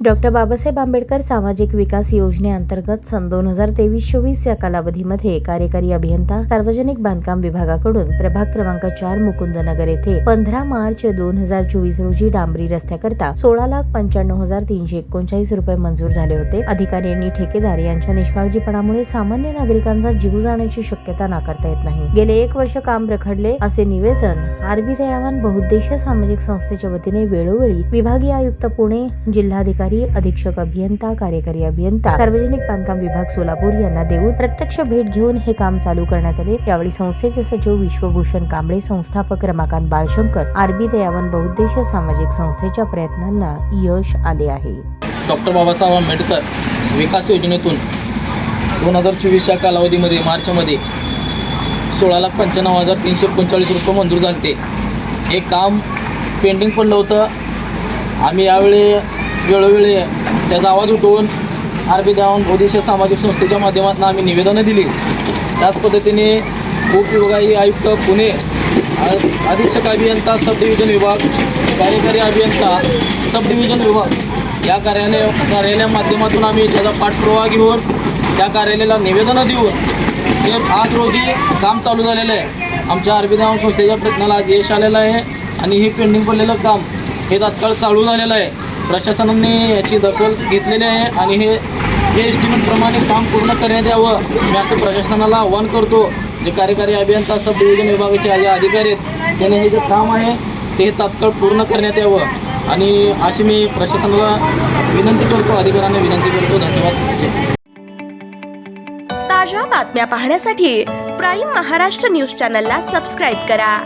Doctor Babasaheb Ambedkar सामाजिक विकास योजनेअंतर्गत सन 2023-24 या कालावधीमध्ये कार्यकारी अभियंता सार्वजनिक बांधकाम विभागाकडून प्रभाग क्रमांक 4 मुकुंदनगर येथे 15 मार्च 2024 रोजी डांबरी रस्त्याकरता 16,95,339 रुपये मंजूर झाले होते। अधिकारी आणि ठेकेदार यांच्या निष्काळजीपणामुळे सामान्य नागरिकांचा जीव जाण्याची शक्यता नाकारता येत नाही। गेले 1 वर्ष काम रखडले असे निवेदन आरबी दयावान बहुउद्देशीय सामाजिक संस्थेच्या वतीने वेळोवेळी विभागीय आयुक्त पुणे, जिल्हाधिकारी, अधीक्षक अभियंता, कार्यकारी अभियंता, सार्वजनिक बांधकाम विभाग सोलापूर यांना देऊन प्रत्यक्ष भेट घेऊन हे काम चालू करण्यात आले। यावेळी संस्थेचे सचिव विश्वभूषण कांबळे, संस्थापक रमाकांत बाळशंकर, आरबी दयावान बहुउद्देशीय सामाजिक संस्थेच्या प्रयत्नांना यश आले आहे। डॉक्टर बाबासाहेब आंबेडकर विकास योजनेतून 2024 या कालावधीमध्ये मार्चमध्ये 16,95,339 रुपये मंजूर झाले। हे काम पेंडिंग पडलं होतं। आम्ही यावेळी वेळोवेळी त्याचा आवाज उठवून आरबी दयावान बहुउद्देशीय सामाजिक संस्थेच्या माध्यमातून आम्ही निवेदनं दिली। त्याच पद्धतीने उपविभागीय आयुक्त पुणे, अधीक्षक अभियंता सब डिव्हिजन विभाग, कार्यकारी अभियंता सब डिव्हिजन विभाग या कार्यालया माध्यमातून आम्ही त्याचा पाठपुरावा घेऊन त्या कार्यालयाला निवेदनं देऊन ते आज रोजी काम चालू झालेलं आहे। आमच्या आरबी दयावान संस्थेच्या प्रयत्नाला आज यश आलेलं आहे आणि हे पेंडिंग पडलेलं काम हे तात्काळ चालू झालेलं आहे। प्रशासनाने याची दखल घेतलेली आहे आणि हे एस्टिमेटप्रमाणे काम पूर्ण करण्यात यावं मी असं प्रशासनाला आवाहन करतो। जे कार्यकारी अभियंता सब डिव्हिजन विभागाचे जे अधिकारी आहेत त्यांनी हे जे काम आहे ते तात्काळ पूर्ण करण्यात यावं आणि अशी मी प्रशासनाला विनंती करतो, अधिकाऱ्यांना विनंती करतो। धन्यवाद। ताज्या बातम्या पाहण्यासाठी प्राईम महाराष्ट्र न्यूज चॅनलला सबस्क्राईब करा।